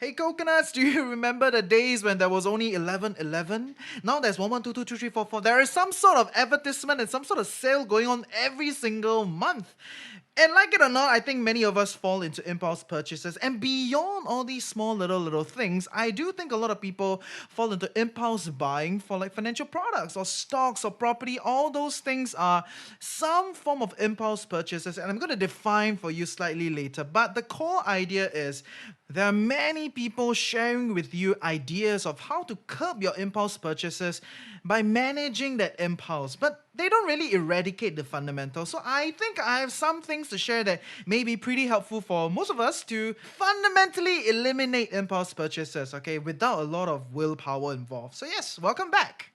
Hey coconuts, do you remember the days when there was only 1111? Now there's 1, 1, 2, 2, 3, 4, 4. There is some sort of advertisement and some sort of sale going on every single month. And like it or not, I think many of us fall into impulse purchases. And beyond all these small little things, I do think a lot of people fall into impulse buying for like financial products or stocks or property. All those things are some form of impulse purchases. And I'm going to define for you slightly later. But the core idea is there are many people sharing with you ideas of how to curb your impulse purchases by managing that impulse, but they don't really eradicate the fundamentals. So I think I have some things to share that may be pretty helpful for most of us to fundamentally eliminate impulse purchases, okay, without a lot of willpower involved. So yes, welcome back.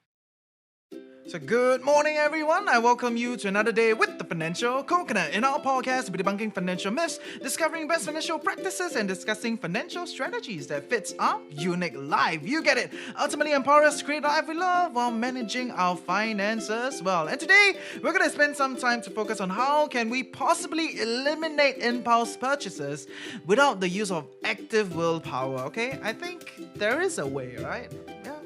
So good morning, everyone. I welcome you to another day with the Financial Coconut. In our podcast, we'll be debunking financial myths, discovering best financial practices, and discussing financial strategies that fits our unique life. You get it. Ultimately, empower us to create the life we love while managing our finances well. And today, we're going to spend some time to focus on how can we possibly eliminate impulse purchases without the use of active willpower. Okay, I think there is a way, right? Yeah.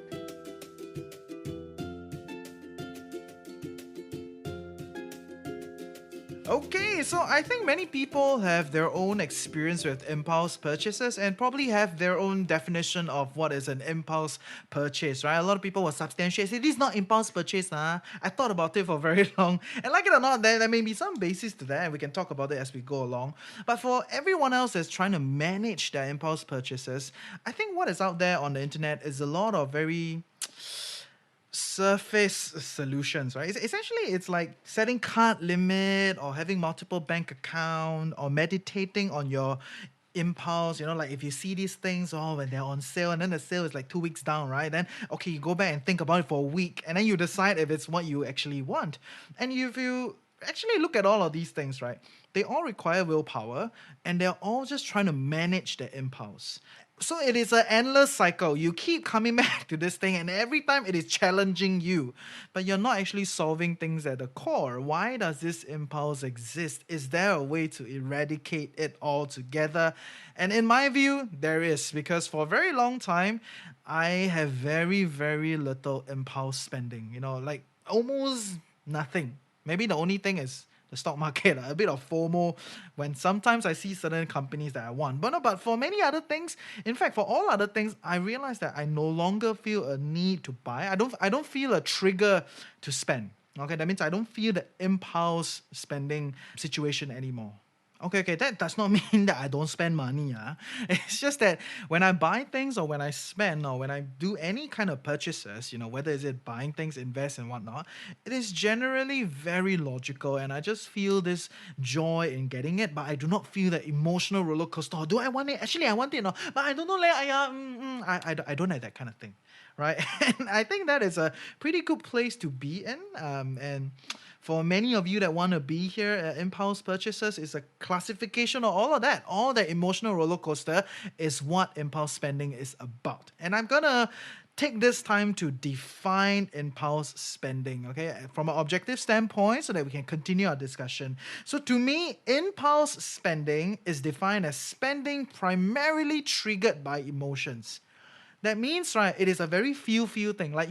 Okay, so I think many people have their own experience with impulse purchases and probably have their own definition of what is an impulse purchase, right? A lot of people will substantiate, say, this is not impulse purchase, I thought about it for very long. And like it or not, there may be some basis to that, and we can talk about it as we go along. But for everyone else that's trying to manage their impulse purchases, I think what is out there on the internet is a lot of very surface solutions, right? Essentially, it's like setting card limit or having multiple bank account or meditating on your impulse. Like if you see these things, when they're on sale and then the sale is like 2 weeks down, right? Then okay, you go back and think about it for a week and then you decide if it's what you actually want. And if you actually look at all of these things, right, they all require willpower and they're all just trying to manage the impulse. So it is an endless cycle. You keep coming back to this thing, and every time it is challenging you, but you're not actually solving things at the core. Why does this impulse exist? Is there a way to eradicate it altogether? And in my view, there is, because for a very long time, I have very, very little impulse spending. Like almost nothing. Maybe the only thing is the stock market, a bit of FOMO when sometimes I see certain companies that I want. But no, but for many other things, in fact, for all other things, I realize that I no longer feel a need to buy. I don't feel a trigger to spend. Okay, that means I don't feel the impulse spending situation anymore. Okay, that does not mean that I don't spend money. It's just that when I buy things or when I spend or when I do any kind of purchases, whether is it buying things, invest and whatnot, it is generally very logical and I just feel this joy in getting it, but I do not feel the emotional roller coaster. Oh, do I want it? Actually, I want it, no, but I don't know. I don't have that kind of thing, right? And I think that is a pretty good place to be in. And for many of you that want to be here, impulse purchases is a classification of all of that. All that emotional roller coaster is what impulse spending is about. And I'm going to take this time to define impulse spending, okay, from an objective standpoint so that we can continue our discussion. So to me, impulse spending is defined as spending primarily triggered by emotions. That means, right, it is a very feel thing. Like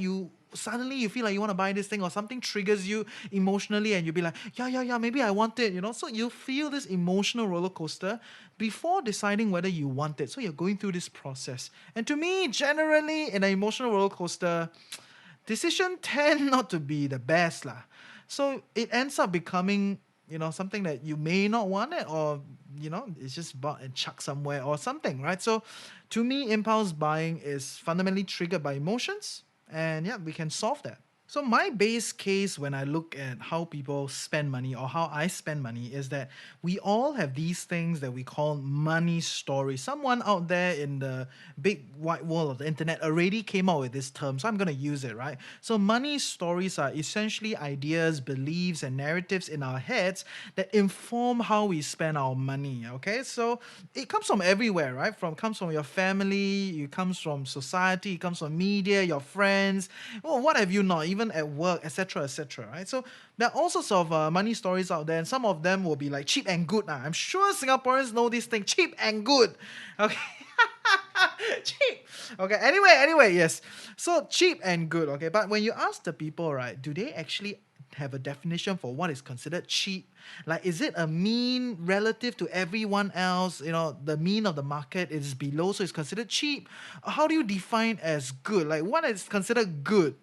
suddenly you feel like you want to buy this thing or something triggers you emotionally and you'll be like, yeah, maybe I want it, So you feel this emotional roller coaster before deciding whether you want it. So you're going through this process. And to me, generally, in an emotional roller coaster, decision tend not to be the best, lah. So it ends up becoming something that you may not want it or, it's just bought and chucked somewhere or something, right? So to me, impulse buying is fundamentally triggered by emotions. And yeah, we can solve that. So my base case when I look at how people spend money or how I spend money is that we all have these things that we call money stories. Someone out there in the big wide world of the internet already came out with this term, so I'm going to use it, right? So money stories are essentially ideas, beliefs, and narratives in our heads that inform how we spend our money, okay? So it comes from everywhere, right? Comes from your family, it comes from society, it comes from media, your friends, well, what have you not, even at work, etc., etc., right? So there are all sorts of money stories out there, and some of them will be like cheap and good. I'm sure Singaporeans know this thing, cheap and good. Okay. Cheap. Okay, anyway, yes. So cheap and good, okay. But when you ask the people, right, do they actually have a definition for what is considered cheap? Like, is it a mean relative to everyone else? You know, the mean of the market is below, so it's considered cheap. How do you define as good? Like, what is considered good?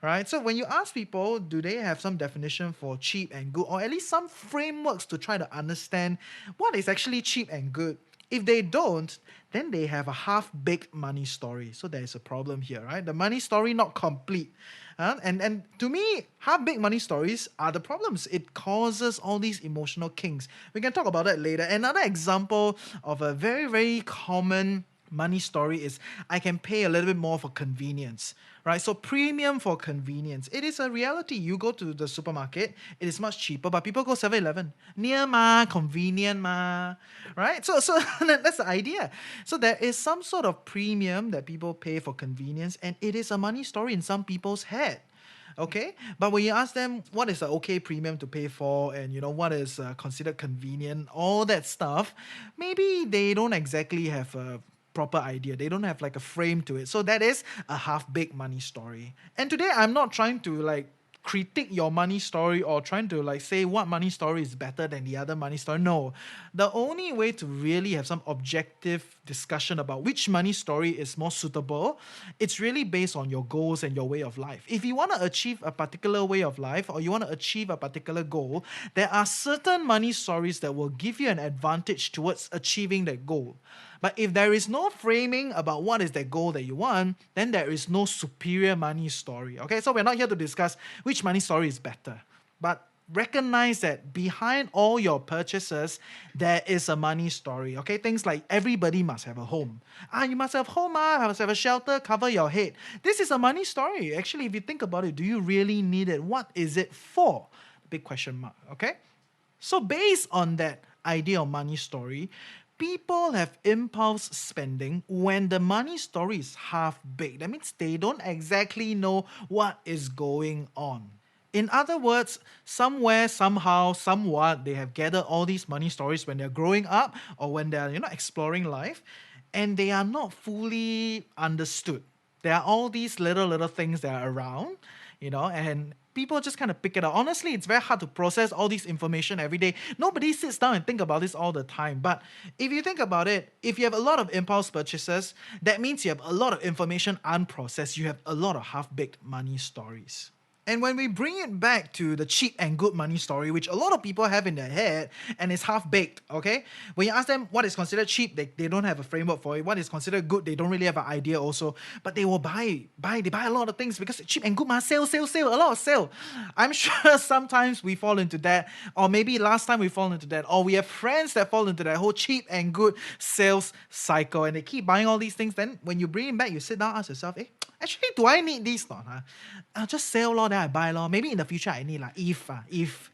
Right? So when you ask people, do they have some definition for cheap and good, or at least some frameworks to try to understand what is actually cheap and good? If they don't, then they have a half-baked money story. So there is a problem here, right? The money story not complete. And to me, half-baked money stories are the problems. It causes all these emotional kinks. We can talk about that later. Another example of a very, very common money story is I can pay a little bit more for convenience, right? So premium for convenience. It is a reality. You go to the supermarket, it is much cheaper, but people go 7-Eleven. Near ma, convenient ma, right? So that's the idea. So there is some sort of premium that people pay for convenience, and it is a money story in some people's head. Okay, but when you ask them what is the okay premium to pay for, and what is considered convenient, all that stuff, maybe they don't exactly have a proper idea. They don't have like a frame to it. So that is a half-baked money story. And today I'm not trying to like critique your money story or trying to like say what money story is better than the other money story. No. The only way to really have some objective discussion about which money story is more suitable, it's really based on your goals and your way of life. If you want to achieve a particular way of life or you want to achieve a particular goal, there are certain money stories that will give you an advantage towards achieving that goal. But if there is no framing about what is the goal that you want, then there is no superior money story. Okay, so we're not here to discuss which money story is better. But recognize that behind all your purchases, there is a money story. Okay, things like everybody must have a home. You must have home, must have a shelter, cover your head. This is a money story. Actually, if you think about it, do you really need it? What is it for? Big question mark. Okay, so based on that idea of money story, people have impulse spending when the money story is half-baked. That means they don't exactly know what is going on. In other words, somewhere, somehow, somewhat, they have gathered all these money stories when they're growing up or when they're, exploring life, and they are not fully understood. There are all these little things that are around, and people just kind of pick it up. Honestly, it's very hard to process all this information every day. Nobody sits down and think about this all the time. But if you think about it, if you have a lot of impulse purchases, that means you have a lot of information unprocessed. You have a lot of half-baked money stories. And when we bring it back to the cheap and good money story, which a lot of people have in their head, and it's half-baked, okay? When you ask them what is considered cheap, they don't have a framework for it. What is considered good, they don't really have an idea also. But they will buy a lot of things because cheap and good, sale, a lot of sale. I'm sure sometimes we fall into that, or maybe last time we fall into that, or we have friends that fall into that whole cheap and good sales cycle, and they keep buying all these things. Then when you bring it back, you sit down, ask yourself, actually, do I need these? Not? I'll just sell law, then I buy law. Maybe in the future I need if.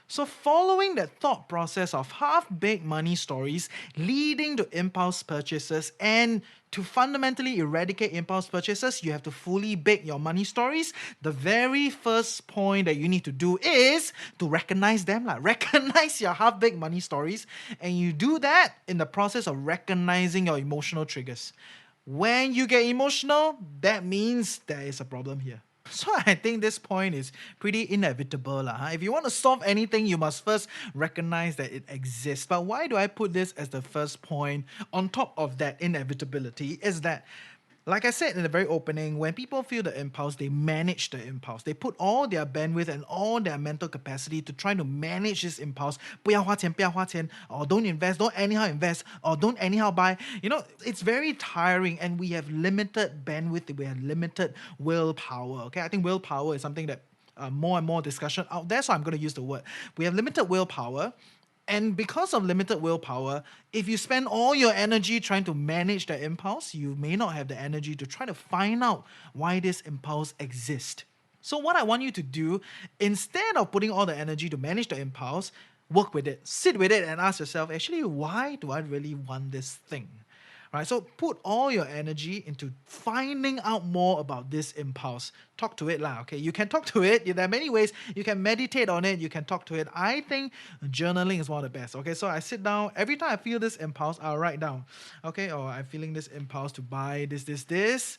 So following that thought process of half-baked money stories leading to impulse purchases, and to fundamentally eradicate impulse purchases, you have to fully bake your money stories. The very first point that you need to do is to recognize them. Recognize your half-baked money stories, and you do that in the process of recognizing your emotional triggers. When you get emotional, that means there is a problem here. So I think this point is pretty inevitable. If you want to solve anything, you must first recognize that it exists. But why do I put this as the first point on top of that inevitability? Is that, like I said in the very opening, when people feel the impulse, they manage the impulse. They put all their bandwidth and all their mental capacity to try to manage this impulse. 不要花钱, or don't invest, don't anyhow invest, or don't anyhow buy. It's very tiring, and we have limited bandwidth, we have limited willpower. Okay, I think willpower is something that more and more discussion out there, so I'm going to use the word. We have limited willpower. And because of limited willpower, if you spend all your energy trying to manage the impulse, you may not have the energy to try to find out why this impulse exists. So what I want you to do, instead of putting all the energy to manage the impulse, work with it, sit with it and ask yourself, actually, why do I really want this thing? right? So put all your energy into finding out more about this impulse. Talk to it lah, okay? You can talk to it. There are many ways. You can meditate on it. You can talk to it. I think journaling is one of the best, okay? So I sit down. Every time I feel this impulse, I'll write down, okay? Or I'm feeling this impulse to buy this.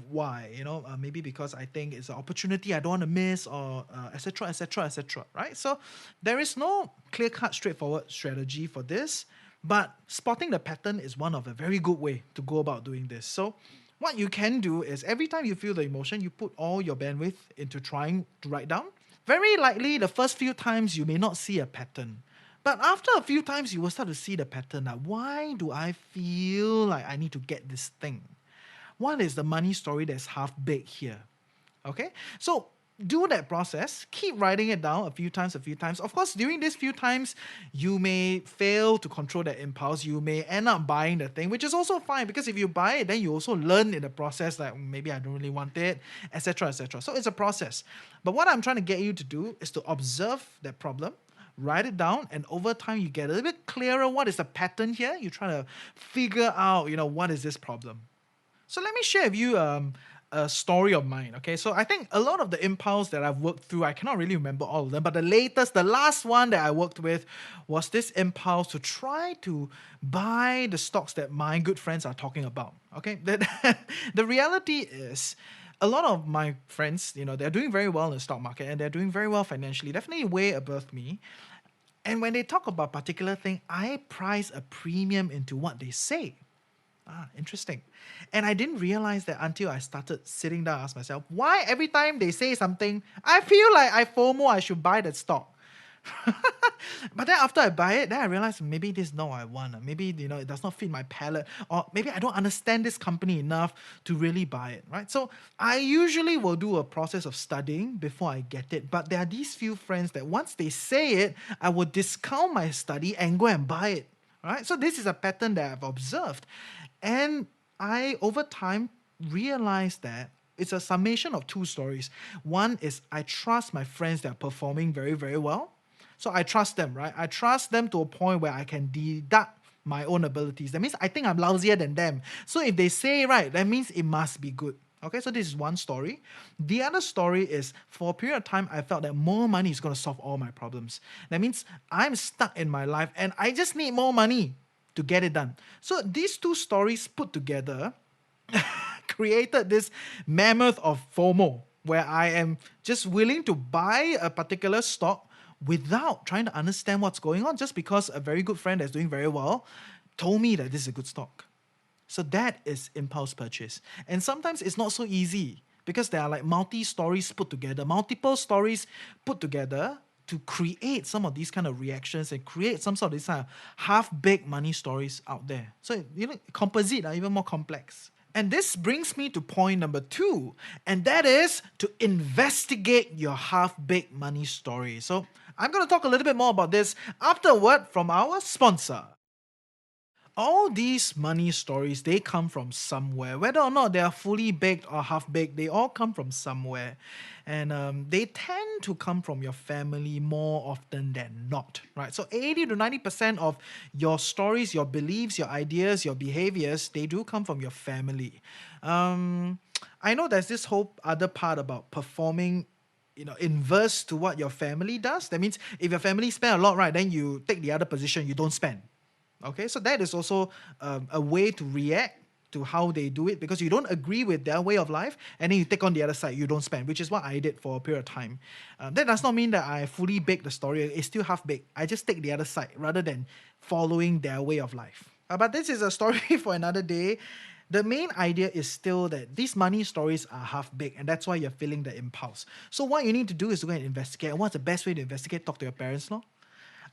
Why? Maybe because I think it's an opportunity I don't want to miss, or etc., etc., etc., right? So there is no clear-cut, straightforward strategy for this. But spotting the pattern is one of a very good way to go about doing this. So what you can do is every time you feel the emotion, you put all your bandwidth into trying to write down. Very likely, the first few times you may not see a pattern. But after a few times, you will start to see the pattern. Like, why do I feel like I need to get this thing? What is the money story that's half baked here? Okay? So do that process, keep writing it down a few times. Of course, during these few times, you may fail to control that impulse. You may end up buying the thing, which is also fine, because if you buy it, then you also learn in the process that maybe I don't really want it, etc., etc. So it's a process. But what I'm trying to get you to do is to observe that problem, write it down, and over time you get a little bit clearer what is the pattern here. You try to figure out, what is this problem. So let me share with you a story of mine. Okay, so I think a lot of the impulse that I've worked through, I cannot really remember all of them, but the last one that I worked with was this impulse to try to buy the stocks that my good friends are talking about. Okay, the reality is, a lot of my friends, they're doing very well in the stock market, and they're doing very well financially, definitely way above me. And when they talk about particular thing, I price a premium into what they say. Interesting. And I didn't realize that until I started sitting down and ask myself, why every time they say something, I feel like I FOMO, I should buy that stock. But then after I buy it, then I realize maybe this is not what I want. Maybe, it does not fit my palate. Or maybe I don't understand this company enough to really buy it, right? So I usually will do a process of studying before I get it. But there are these few friends that once they say it, I will discount my study and go and buy it. Right? So this is a pattern that I've observed. And I, over time, realized that it's a summation of two stories. One is I trust my friends that are performing very, very well. So I trust them, right? I trust them to a point where I can deduct my own abilities. That means I think I'm lousier than them. So if they say right, that means it must be good. Okay, so this is one story. The other story is, for a period of time, I felt that more money is going to solve all my problems. That means I'm stuck in my life and I just need more money to get it done. So these two stories put together created this mammoth of FOMO, where I am just willing to buy a particular stock without trying to understand what's going on, just because a very good friend that's doing very well told me that this is a good stock. So that is impulse purchase. And sometimes it's not so easy, because there are like multiple stories put together to create some of these kind of reactions and create some sort of these half-baked money stories out there. So, composite are even more complex. And this brings me to point number 2, and that is to investigate your half-baked money story. So I'm going to talk a little bit more about this after a word from our sponsor. All these money stories, they come from somewhere. Whether or not they are fully baked or half baked, they all come from somewhere. And they tend to come from your family more often than not, right? So 80 to 90% of your stories, your beliefs, your ideas, your behaviors, they do come from your family. I know there's this whole other part about performing inverse to what your family does. That means if your family spend a lot, right, then you take the other position, you don't spend. Okay, so that is also a way to react to how they do it, because you don't agree with their way of life, and then you take on the other side, you don't spend, which is what I did for a period of time. That does not mean that I fully bake the story, it's still half baked. I just take the other side rather than following their way of life. But this is a story for another day. The main idea is still that these money stories are half baked, and that's why you're feeling the impulse. So what you need to do is to go and investigate. And what's the best way to investigate? Talk to your parents, no?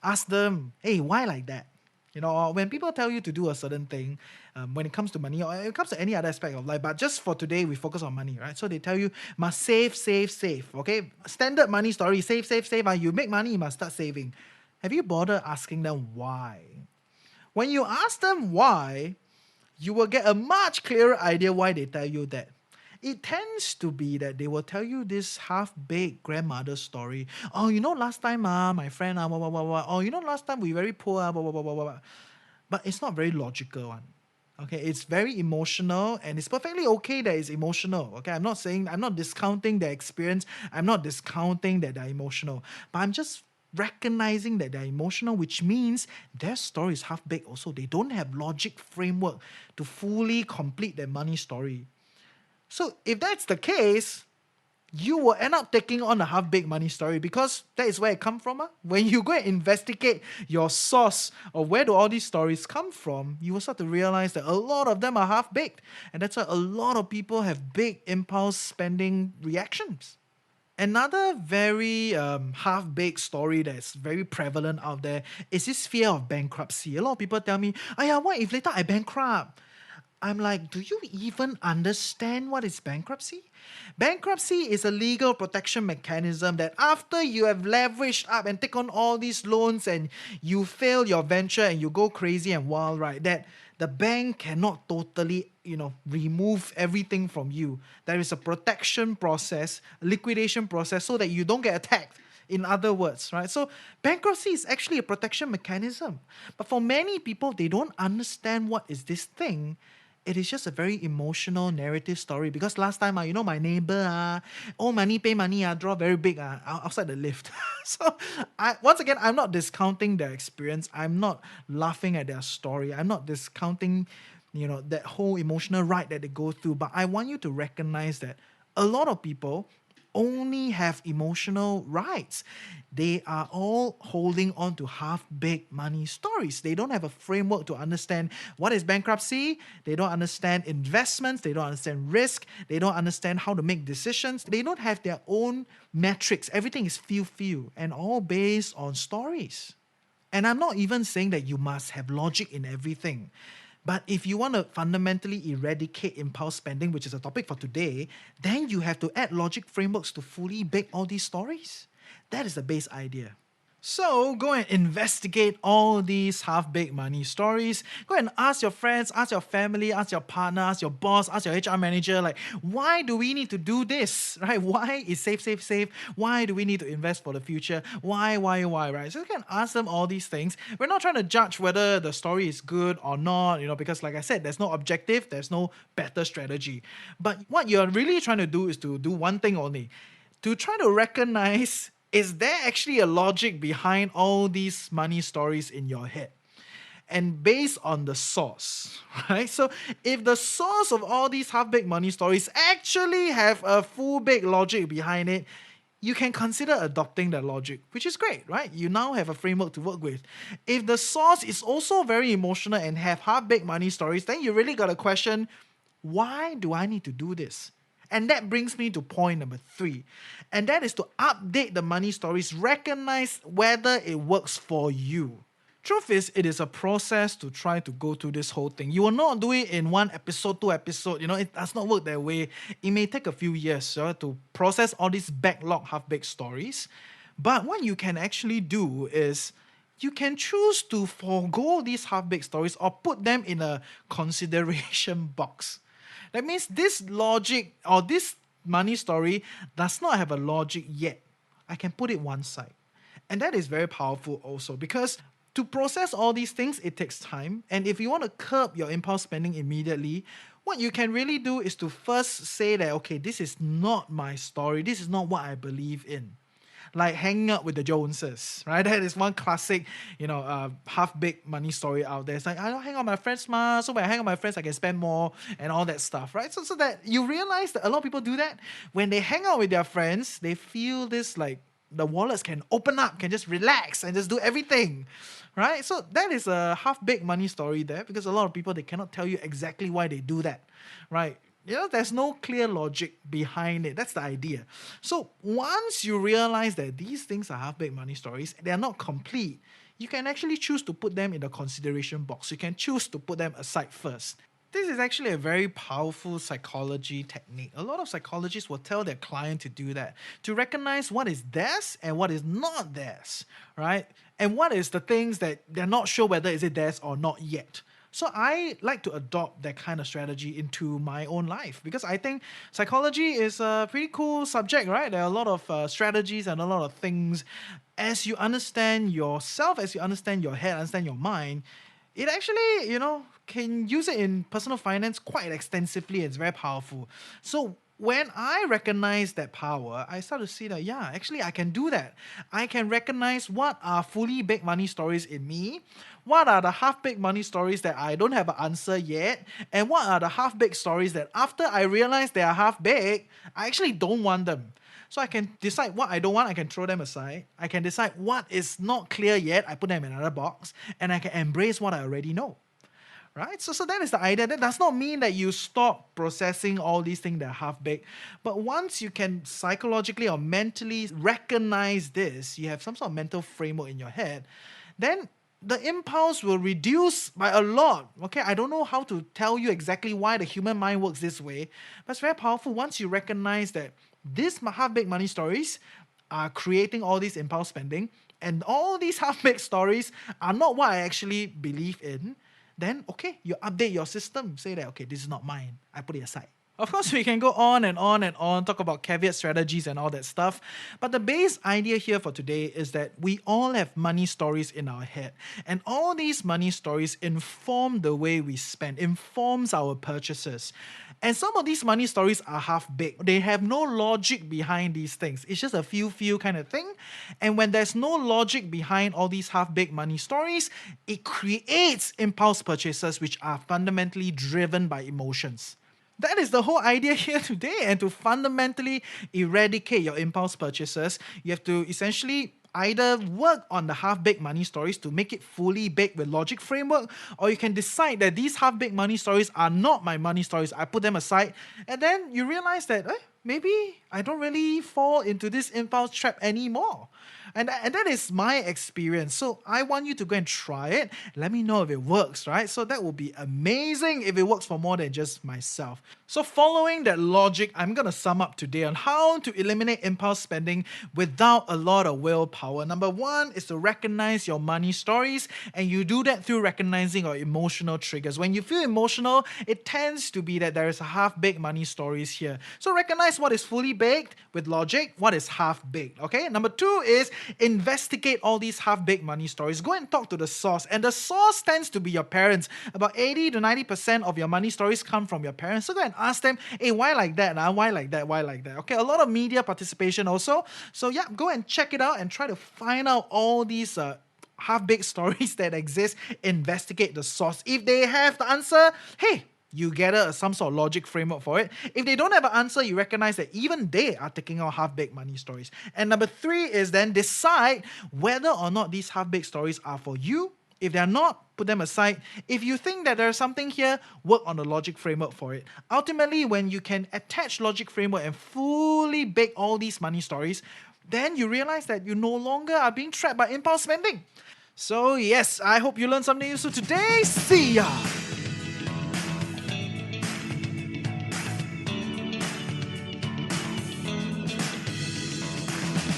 Ask them, hey, why like that? When people tell you to do a certain thing, when it comes to money, or it comes to any other aspect of life, but just for today, we focus on money, right? So they tell you, must save, okay? Standard money story, save. You make money, you must start saving. Have you bothered asking them why? When you ask them why, you will get a much clearer idea why they tell you that. It tends to be that they will tell you this half-baked grandmother story. Oh, last time, my friend, blah, blah, blah, blah. Oh, last time we very poor, blah, blah, blah, blah, blah. But it's not very logical one. Okay, it's very emotional and it's perfectly okay that it's emotional. Okay, I'm not discounting their experience, I'm not discounting that they're emotional, but I'm just recognizing that they're emotional, which means their story is half baked also. They don't have logic framework to fully complete their money story. So if that's the case, you will end up taking on a half-baked money story because that is where it come from. When you go and investigate your source of where do all these stories come from, you will start to realize that a lot of them are half-baked. And that's why a lot of people have big impulse spending reactions. Another very half-baked story that's very prevalent out there is this fear of bankruptcy. A lot of people tell me, "Oh yeah, what if later I bankrupt?" I'm like, do you even understand what is bankruptcy? Bankruptcy is a legal protection mechanism that after you have leveraged up and take on all these loans and you fail your venture and you go crazy and wild, right? That the bank cannot totally, remove everything from you. There is a protection process, liquidation process, so that you don't get attacked. In other words, right? So bankruptcy is actually a protection mechanism. But for many people, they don't understand what is this thing. It is just a very emotional narrative story because last time, my neighbor, oh, money, pay money, draw very big outside the lift. So, once again, I'm not discounting their experience. I'm not laughing at their story. I'm not discounting, that whole emotional ride that they go through. But I want you to recognize that a lot of people only have emotional rights. They are all holding on to half-baked money stories. They don't have a framework to understand what is bankruptcy. They don't understand investments. They don't understand risk. They don't understand how to make decisions. They don't have their own metrics. Everything is feel, and all based on stories. And I'm not even saying that you must have logic in everything. But if you want to fundamentally eradicate impulse spending, which is a topic for today, then you have to add logic frameworks to fully bake all these stories. That is the base idea. So go and investigate all these half-baked money stories. Go and ask your friends, ask your family, ask your partner, ask your boss, ask your HR manager, like, why do we need to do this, right? Why is safe? Why do we need to invest for the future? Why, right? So you can ask them all these things. We're not trying to judge whether the story is good or not, because like I said, there's no objective, there's no better strategy. But what you're really trying to do is to do one thing only, to try to recognize, is there actually a logic behind all these money stories in your head? And based on the source, right? So if the source of all these half-baked money stories actually have a full-baked logic behind it, you can consider adopting that logic, which is great, right? You now have a framework to work with. If the source is also very emotional and have half-baked money stories, then you really got to question, why do I need to do this? And that brings me to point number 3. And that is to update the money stories, recognize whether it works for you. Truth is, it is a process to try to go through this whole thing. You will not do it in one episode, 2 episodes. It does not work that way. It may take a few years to process all these backlog half-baked stories. But what you can actually do is you can choose to forego these half-baked stories or put them in a consideration box. That means this logic or this money story does not have a logic yet. I can put it one side. And that is very powerful also because to process all these things, it takes time. And if you want to curb your impulse spending immediately, what you can really do is to first say that, okay, this is not my story. This is not what I believe in. Like hanging out with the Joneses, right? That is one classic, half-baked money story out there. It's like, I don't hang out with my friends, so when I hang out with my friends, I can spend more and all that stuff, right? So that you realize that a lot of people do that. When they hang out with their friends, they feel this like the wallets can open up, can just relax and just do everything, right? So that is a half-baked money story there because a lot of people, they cannot tell you exactly why they do that, right? There's no clear logic behind it. That's the idea. So once you realize that these things are half-baked money stories, they are not complete, you can actually choose to put them in the consideration box. You can choose to put them aside first. This is actually a very powerful psychology technique. A lot of psychologists will tell their client to do that, to recognize what is theirs and what is not theirs, right? And what is the things that they're not sure whether is it theirs or not yet. So I like to adopt that kind of strategy into my own life because I think psychology is a pretty cool subject, right? There are a lot of strategies and a lot of things. As you understand yourself, as you understand your head, understand your mind, it actually, can use it in personal finance quite extensively. It's very powerful. So when I recognize that power, I start to see that, yeah, actually, I can do that. I can recognize what are fully baked money stories in me, what are the half baked money stories that I don't have an answer yet, and what are the half baked stories that after I realize they are half baked, I actually don't want them. So I can decide what I don't want, I can throw them aside. I can decide what is not clear yet, I put them in another box, and I can embrace what I already know. Right? So that is the idea. That does not mean that you stop processing all these things that are half baked. But once you can psychologically or mentally recognize this, you have some sort of mental framework in your head, then the impulse will reduce by a lot. Okay, I don't know how to tell you exactly why the human mind works this way, but it's very powerful once you recognize that these half-baked money stories are creating all this impulse spending, and all these half-baked stories are not what I actually believe in. Then okay, you update your system, say that okay, this is not mine, I put it aside. Of course, we can go on and on and on, talk about caveat strategies and all that stuff. But the base idea here for today is that we all have money stories in our head. And all these money stories inform the way we spend, informs our purchases. And some of these money stories are half-baked. They have no logic behind these things. It's just a feel kind of thing. And when there's no logic behind all these half-baked money stories, it creates impulse purchases which are fundamentally driven by emotions. That is the whole idea here today. And to fundamentally eradicate your impulse purchases, you have to essentially either work on the half-baked money stories to make it fully baked with logic framework, or you can decide that these half-baked money stories are not my money stories. I put them aside, and then you realize that maybe I don't really fall into this impulse trap anymore. And that is my experience. So I want you to go and try it. Let me know if it works, right? So that would be amazing if it works for more than just myself. So following that logic, I'm going to sum up today on how to eliminate impulse spending without a lot of willpower. Number one is to recognize your money stories, and you do that through recognizing your emotional triggers. When you feel emotional, it tends to be that there is a half-baked money stories here. So recognize what is fully baked with logic, what is half-baked, okay? Number two is investigate all these half-baked money stories. Go and talk to the source, and the source tends to be your parents. About 80 to 90% of your money stories come from your parents. So go and ask them, hey, why like that? Why like that? Why like that? Okay, a lot of media participation also. So yeah, go and check it out and try to find out all these half-baked stories that exist. Investigate the source. If they have the answer, hey, you gather some sort of logic framework for it. If they don't have an answer, you recognize that even they are taking out half-baked money stories. And number three is then decide whether or not these half-baked stories are for you. If they're not, put them aside. If you think that there's something here, work on the logic framework for it. Ultimately, when you can attach logic framework and fully bake all these money stories, then you realize that you no longer are being trapped by impulse spending. So yes, I hope you learned something useful today. See ya!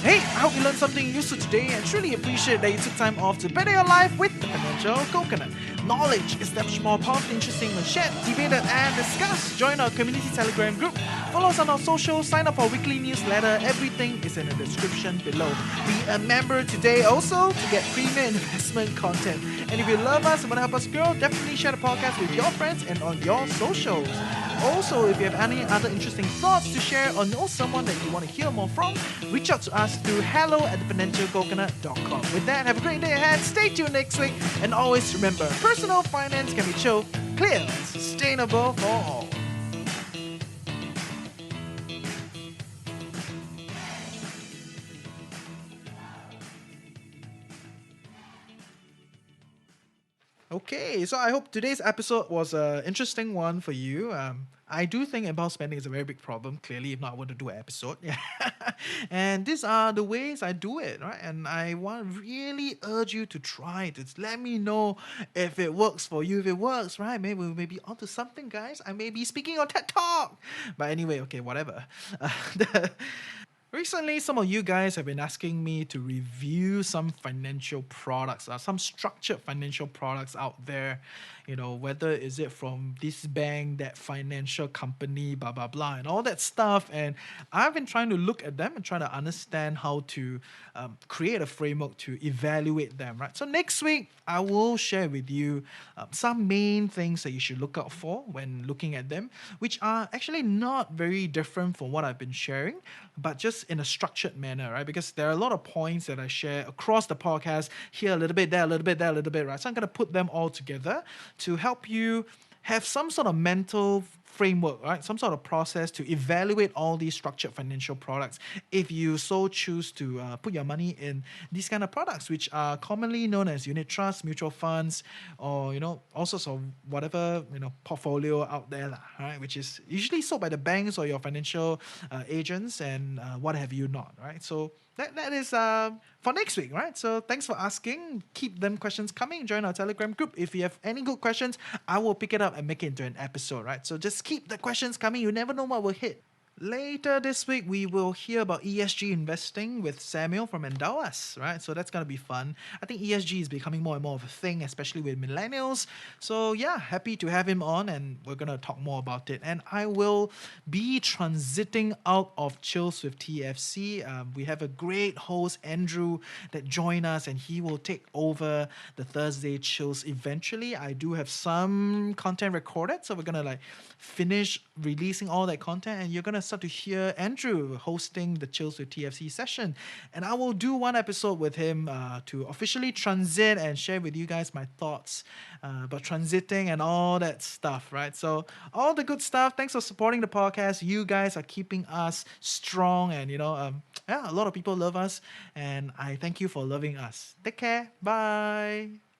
Hey, I hope you learned something useful today and truly appreciate that you took time off to better your life with the Financial Coconut. Knowledge is that much more powerful, interesting when shared, debated, and discussed. Join our community Telegram group, follow us on our socials, sign up for our weekly newsletter. Everything is in the description below. Be a member today also to get premium investment content. And if you love us and want to help us grow, definitely share the podcast with your friends and on your socials. Also, if you have any other interesting thoughts to share or know someone that you want to hear more from, reach out to us through hello@thefinancialcoconut.com. With that, have a great day ahead, stay tuned next week, and always remember, personal finance can be chill, clear, and sustainable for all. Okay, so I hope today's episode was an interesting one for you. I do think impulse spending is a very big problem, clearly, if not, I wouldn't do an episode. Yeah. And these are the ways I do it, right? And I want to really urge you to try it. Just let me know if it works for you. If it works, right? Maybe we may be onto something, guys. I may be speaking on TED Talk. But anyway, okay, whatever. Recently, some of you guys have been asking me to review some financial products, some structured financial products out there. whether is it from this bank, that financial company, blah blah blah, and all that stuff. And I've been trying to look at them and trying to understand how to create a framework to evaluate them, right? So next week I will share with you some main things that you should look out for when looking at them, which are actually not very different from what I've been sharing, but just in a structured manner, right? Because there are a lot of points that I share across the podcast, here a little bit, there a little bit, there a little bit, right? So I'm going to put them all together to help you have some sort of mental framework, right? Some sort of process to evaluate all these structured financial products if you so choose to put your money in these kind of products, which are commonly known as unit trusts, mutual funds, or all sorts of whatever portfolio out there, lah, right? Which is usually sold by the banks or your financial agents and what have you not, right? So that is for next week, right? So thanks for asking. Keep them questions coming. Join our Telegram group. If you have any good questions, I will pick it up and make it into an episode, right? So just keep the questions coming. You never know what will hit. Later this week, we will hear about ESG investing with Samuel from Endow Us, right? So that's going to be fun. I think ESG is becoming more and more of a thing, especially with millennials. So yeah, happy to have him on, and we're going to talk more about it. And I will be transiting out of Chills with TFC. We have a great host, Andrew, that joined us, and he will take over the Thursday Chills eventually. I do have some content recorded, so we're going to finish releasing all that content, and you're going to start to hear Andrew hosting the Chills with TFC session. And I will do one episode with him to officially transit and share with you guys my thoughts about transiting and all that stuff, right? So all the good stuff. Thanks for supporting the podcast. You guys are keeping us strong, and yeah, a lot of people love us, and I thank you for loving us. Take care. Bye.